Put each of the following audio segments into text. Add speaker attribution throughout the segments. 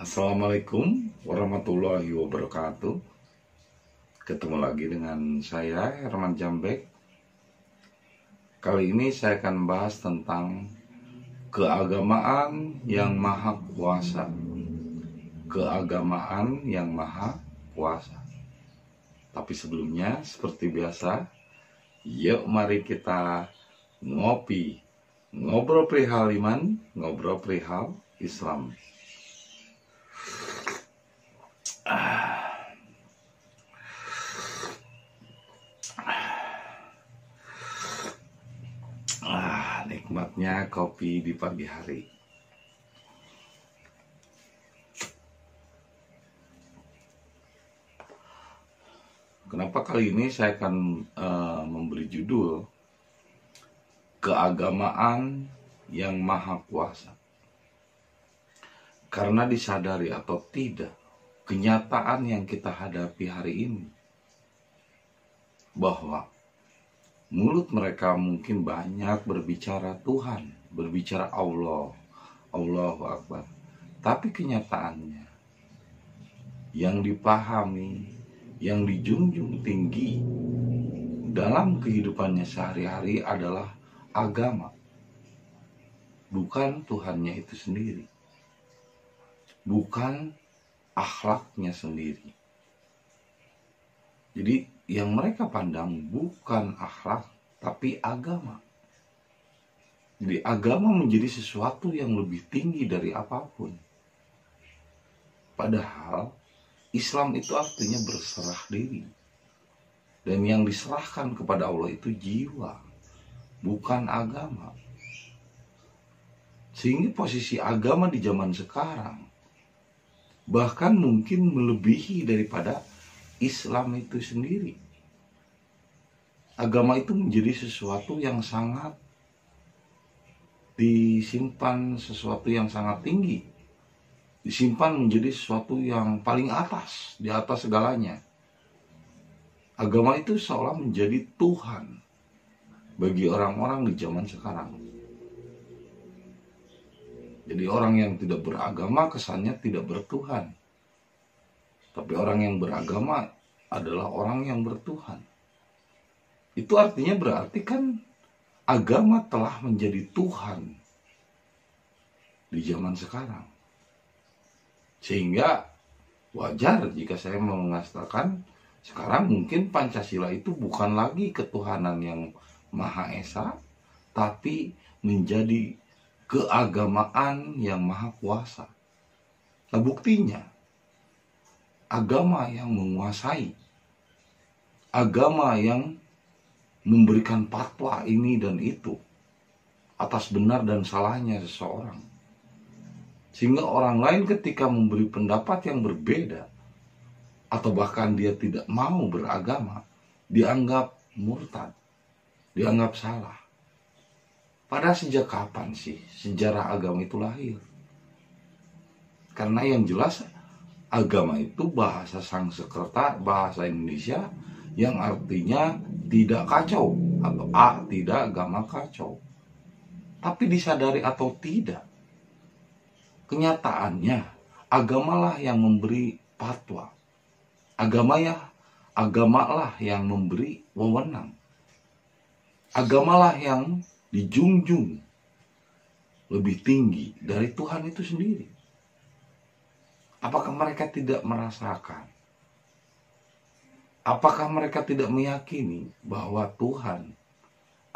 Speaker 1: Assalamualaikum warahmatullahi wabarakatuh. Ketemu lagi dengan saya Herman Jambek. Kali ini saya akan bahas tentang keagamaan yang maha kuasa. Keagamaan yang maha kuasa. Tapi sebelumnya seperti biasa, yuk mari kita ngopi. Ngobrol perihal iman, ngobrol perihal Islam. Nikmatnya kopi di pagi hari. Kenapa kali ini saya akan memberi judul Keagamaan yang Maha Kuasa? Karena disadari atau tidak, kenyataan yang kita hadapi hari ini bahwa mulut mereka mungkin banyak berbicara Tuhan, berbicara Allah, Allahu Akbar. Tapi kenyataannya yang dipahami, yang dijunjung tinggi dalam kehidupannya sehari-hari adalah agama, bukan Tuhannya itu sendiri, bukan akhlaknya sendiri. Jadi yang mereka pandang bukan akhlak, tapi agama. Jadi agama menjadi sesuatu yang lebih tinggi dari apapun. Padahal Islam itu artinya berserah diri. Dan yang diserahkan kepada Allah itu jiwa, bukan agama. Sehingga posisi agama di zaman sekarang bahkan mungkin melebihi daripada Islam itu sendiri. Agama itu menjadi sesuatu yang sangat disimpan, sesuatu yang sangat tinggi. Disimpan menjadi sesuatu yang paling atas, di atas segalanya. Agama itu seolah menjadi Tuhan bagi orang-orang di zaman sekarang. Jadi orang yang tidak beragama kesannya tidak bertuhan. Tapi orang yang beragama adalah orang yang bertuhan. Itu artinya berarti kan agama telah menjadi Tuhan di zaman sekarang. Sehingga wajar jika saya mau mengatakan sekarang mungkin Pancasila itu bukan lagi ketuhanan yang Maha Esa, tapi menjadi keagamaan yang maha kuasa. Nah buktinya, agama yang menguasai, agama yang memberikan fatwa ini dan itu atas benar dan salahnya seseorang. Sehingga orang lain ketika memberi pendapat yang berbeda, atau bahkan dia tidak mau beragama, dianggap murtad, dianggap salah. Padahal sejak kapan sih sejarah agama itu lahir? Karena yang jelas agama itu bahasa Sanskerta, bahasa Indonesia yang artinya tidak kacau atau tidak agama kacau. Tapi disadari atau tidak, kenyataannya agamalah yang memberi fatwa. Agamalah yang memberi wewenang. Agamalah yang dijunjung lebih tinggi dari Tuhan itu sendiri. Apakah mereka tidak merasakan? Apakah mereka tidak meyakini bahwa Tuhan,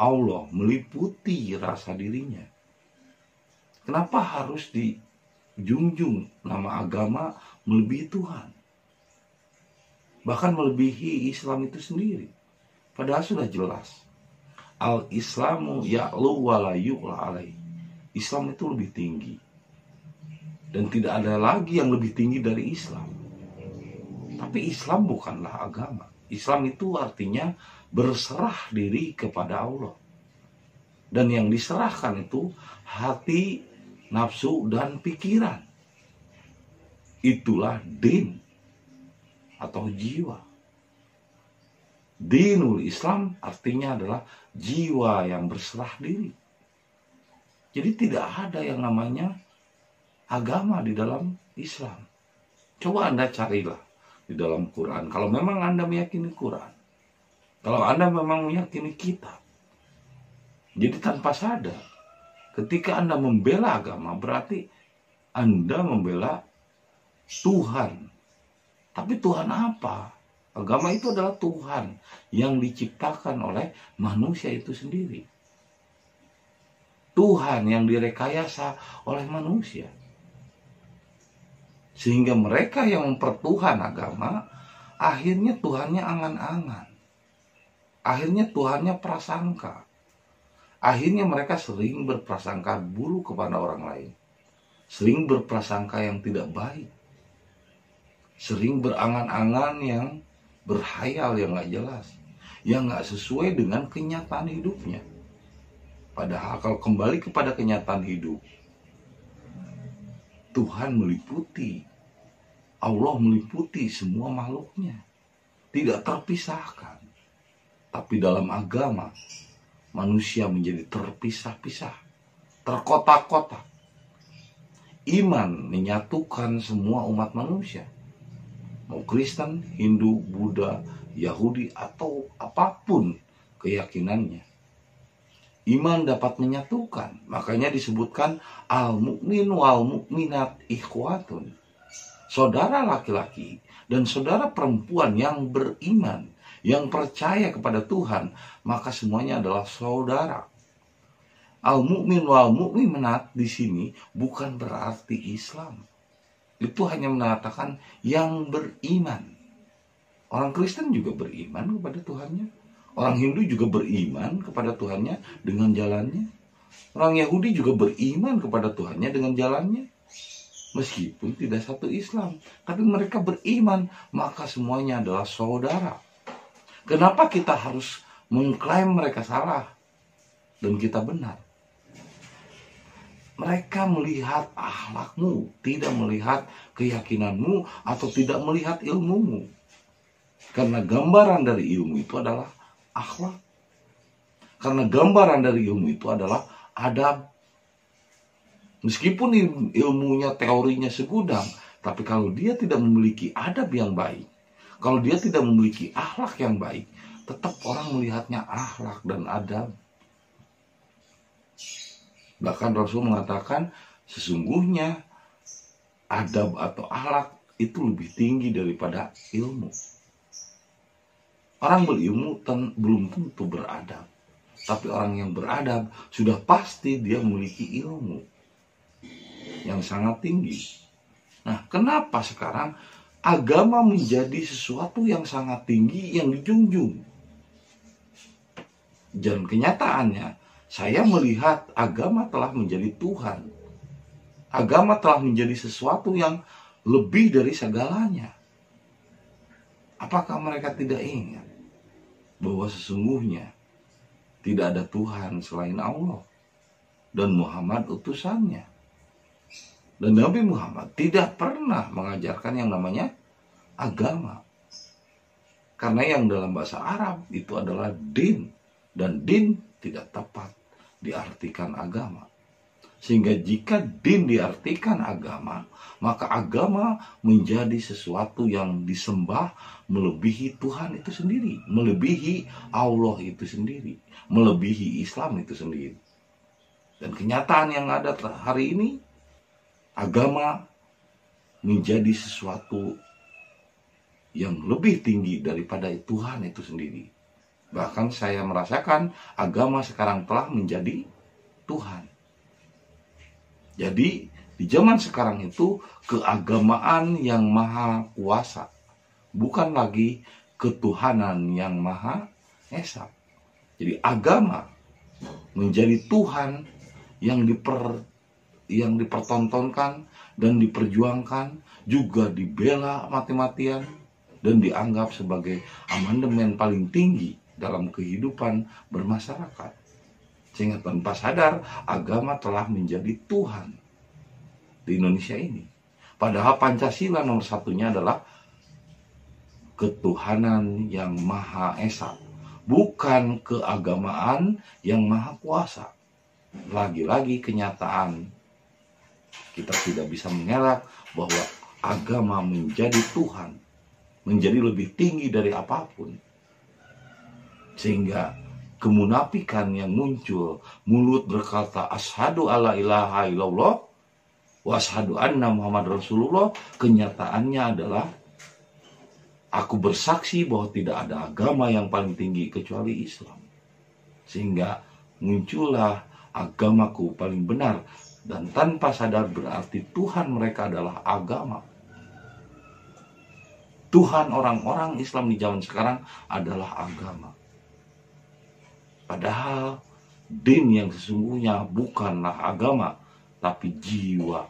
Speaker 1: Allah meliputi rasa dirinya? Kenapa harus dijunjung nama agama melebihi Tuhan? Bahkan melebihi Islam itu sendiri. Padahal sudah jelas. Al-Islamu ya'lu wa la yu'la alaih. Islam itu lebih tinggi. Dan tidak ada lagi yang lebih tinggi dari Islam. Tapi Islam bukanlah agama. Islam itu artinya berserah diri kepada Allah. Dan yang diserahkan itu hati, nafsu, dan pikiran. Itulah din atau jiwa. Dinul Islam artinya adalah jiwa yang berserah diri. Jadi tidak ada yang namanya agama di dalam Islam. Coba Anda carilah di dalam Quran. Kalau memang Anda meyakini Quran, kalau Anda memang meyakini kitab, jadi tanpa sadar, ketika Anda membela agama, berarti Anda membela Tuhan. Tapi Tuhan apa? Agama itu adalah Tuhan yang diciptakan oleh manusia itu sendiri. Tuhan yang direkayasa oleh manusia. Sehingga mereka yang mempertuhan agama, akhirnya Tuhannya angan-angan. Akhirnya Tuhannya prasangka. Akhirnya mereka sering berprasangka buruk kepada orang lain. Sering berprasangka yang tidak baik. Sering berangan-angan yang berhayal yang gak jelas. Yang gak sesuai dengan kenyataan hidupnya. Padahal kalau kembali kepada kenyataan hidup, Tuhan meliputi, Allah meliputi semua makhluknya, tidak terpisahkan. Tapi dalam agama, manusia menjadi terpisah-pisah, terkotak-kotak. Iman menyatukan semua umat manusia, mau Kristen, Hindu, Buddha, Yahudi, atau apapun keyakinannya. Iman dapat menyatukan. Makanya disebutkan al-mu'min wal-mu'minat ikhwatun. Saudara laki-laki dan saudara perempuan yang beriman, yang percaya kepada Tuhan, maka semuanya adalah saudara. Al-mu'min wal-mu'minat di sini bukan berarti Islam. Itu hanya mengatakan yang beriman. Orang Kristen juga beriman kepada Tuhannya. Orang Hindu juga beriman kepada Tuhannya dengan jalannya. Orang Yahudi juga beriman kepada Tuhannya dengan jalannya. Meskipun tidak satu Islam, tapi mereka beriman, maka semuanya adalah saudara. Kenapa kita harus mengklaim mereka salah dan kita benar? Mereka melihat akhlakmu, tidak melihat keyakinanmu atau tidak melihat ilmumu. Karena gambaran dari ilmu itu adalah akhlak. Karena gambaran dari ilmu itu adalah adab. Meskipun ilmunya, teorinya segudang, tapi kalau dia tidak memiliki adab yang baik, kalau dia tidak memiliki akhlak yang baik, tetap orang melihatnya akhlak dan adab. Bahkan Rasul mengatakan sesungguhnya adab atau akhlak itu lebih tinggi daripada ilmu. Orang berilmu belum tentu beradab. Tapi orang yang beradab sudah pasti dia memiliki ilmu yang sangat tinggi. Nah, kenapa sekarang agama menjadi sesuatu yang sangat tinggi yang dijunjung? Dan kenyataannya, saya melihat agama telah menjadi Tuhan. Agama telah menjadi sesuatu yang lebih dari segalanya. Apakah mereka tidak ingat bahwa sesungguhnya tidak ada Tuhan selain Allah dan Muhammad utusannya? Dan Nabi Muhammad tidak pernah mengajarkan yang namanya agama. Karena yang dalam bahasa Arab itu adalah din, dan din tidak tepat diartikan agama. Sehingga jika din diartikan agama, maka agama menjadi sesuatu yang disembah melebihi Tuhan itu sendiri, melebihi Allah itu sendiri, melebihi Islam itu sendiri. Dan kenyataan yang ada hari ini, agama menjadi sesuatu yang lebih tinggi daripada Tuhan itu sendiri. Bahkan saya merasakan agama sekarang telah menjadi Tuhan. Jadi di zaman sekarang itu keagamaan yang maha kuasa, bukan lagi ketuhanan yang maha esa. Jadi agama menjadi Tuhan yang dipertontonkan dan diperjuangkan, juga dibela mati-matian dan dianggap sebagai amandemen paling tinggi dalam kehidupan bermasyarakat. Sehingga tanpa sadar agama telah menjadi Tuhan di Indonesia ini. Padahal Pancasila nomor satunya adalah ketuhanan yang maha esa, bukan keagamaan yang maha kuasa. Lagi-lagi kenyataan kita tidak bisa mengelak bahwa agama menjadi Tuhan, menjadi lebih tinggi dari apapun. Sehingga kemunafikan yang muncul, mulut berkata asyhadu alla ilaha illallah wa asyhadu anna Muhammad Rasulullah, kenyataannya adalah aku bersaksi bahwa tidak ada agama yang paling tinggi kecuali Islam. Sehingga muncullah agamaku paling benar, dan tanpa sadar berarti Tuhan mereka adalah agama. Tuhan orang-orang Islam di zaman sekarang adalah agama. Padahal din yang sesungguhnya bukanlah agama, tapi jiwa.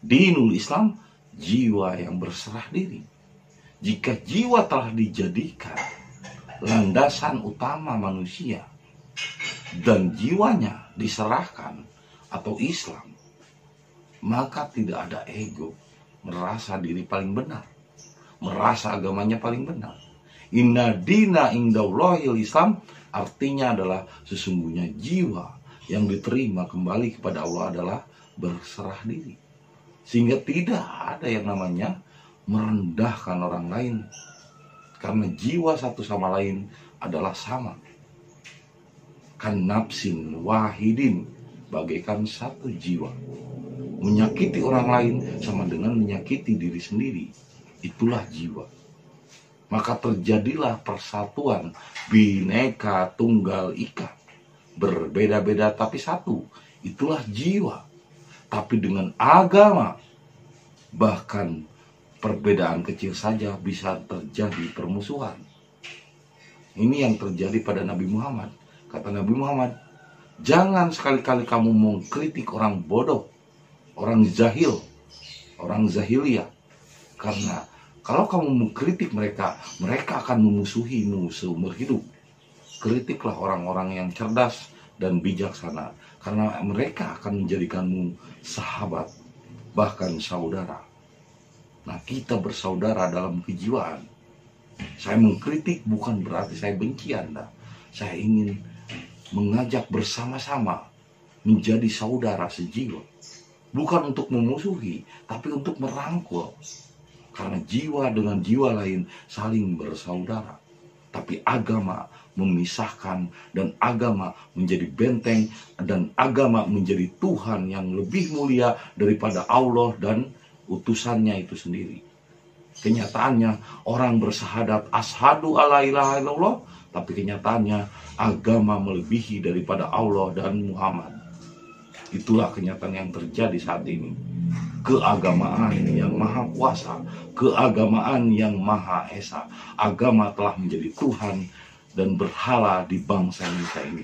Speaker 1: Dinul Islam, jiwa yang berserah diri. Jika jiwa telah dijadikan landasan utama manusia dan jiwanya diserahkan atau Islam, maka tidak ada ego, merasa diri paling benar, merasa agamanya paling benar. Inna dina indallahil Islam, artinya adalah sesungguhnya jiwa yang diterima kembali kepada Allah adalah berserah diri. Sehingga tidak ada yang namanya merendahkan orang lain, karena jiwa satu sama lain adalah sama. Kan nafsin wahidin, bagaikan satu jiwa. Menyakiti orang lain sama dengan menyakiti diri sendiri. Itulah jiwa. Maka terjadilah persatuan Bhinneka Tunggal Ika. Berbeda-beda tapi satu. Itulah jiwa. Tapi dengan agama, bahkan perbedaan kecil saja bisa terjadi permusuhan. Ini yang terjadi pada Nabi Muhammad. Kata Nabi Muhammad, jangan sekali-kali kamu mengkritik orang bodoh, orang jahil, orang jahiliyah. Karena kalau kamu mengkritik mereka, mereka akan memusuhimu seumur hidup. Kritiklah orang-orang yang cerdas dan bijaksana, karena mereka akan menjadikanmu sahabat, bahkan saudara. Nah, kita bersaudara dalam kejiwaan. Saya mengkritik bukan berarti saya benci Anda. Saya ingin mengajak bersama-sama menjadi saudara sejiwa. Bukan untuk memusuhi, tapi untuk merangkul. Karena jiwa dengan jiwa lain saling bersaudara. Tapi agama memisahkan, dan agama menjadi benteng, dan agama menjadi Tuhan yang lebih mulia daripada Allah dan utusannya itu sendiri. Kenyataannya orang bersahadat asyhadu alla ilaha illallah, tapi kenyataannya agama melebihi daripada Allah dan Muhammad. Itulah kenyataan yang terjadi saat ini. Keagamaan yang maha kuasa, keagamaan yang maha esa. Agama telah menjadi Tuhan dan berhala di bangsa Indonesia ini.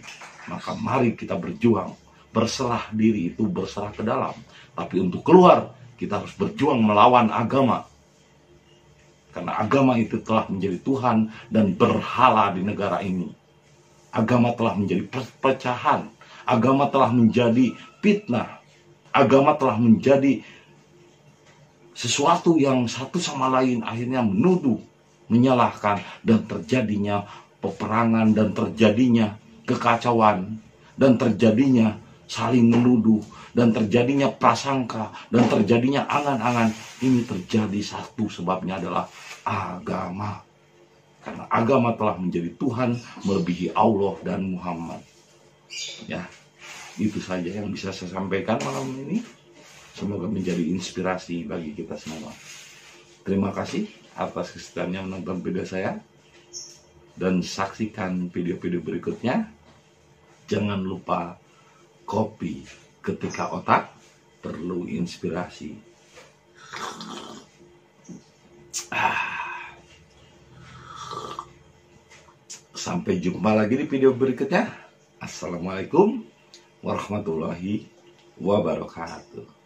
Speaker 1: Maka mari kita berjuang. Berserah diri itu berserah ke dalam. Tapi untuk keluar, kita harus berjuang melawan agama. Karena agama itu telah menjadi Tuhan dan berhala di negara ini. Agama telah menjadi perpecahan. Agama telah menjadi fitnah. Agama telah menjadi sesuatu yang satu sama lain akhirnya menuduh, menyalahkan, dan terjadinya peperangan, dan terjadinya kekacauan, dan terjadinya saling menuduh, dan terjadinya prasangka, dan terjadinya angan-angan. Ini terjadi satu sebabnya adalah agama. Karena agama telah menjadi Tuhan melebihi Allah dan Muhammad. Ya, itu saja yang bisa saya sampaikan malam ini. Semoga menjadi inspirasi bagi kita semua. Terima kasih atas kesediaannya menonton video saya. Dan saksikan video-video berikutnya. Jangan lupa kopi ketika otak perlu inspirasi. Sampai jumpa lagi di video berikutnya. Assalamualaikum warahmatullahi wabarakatuh.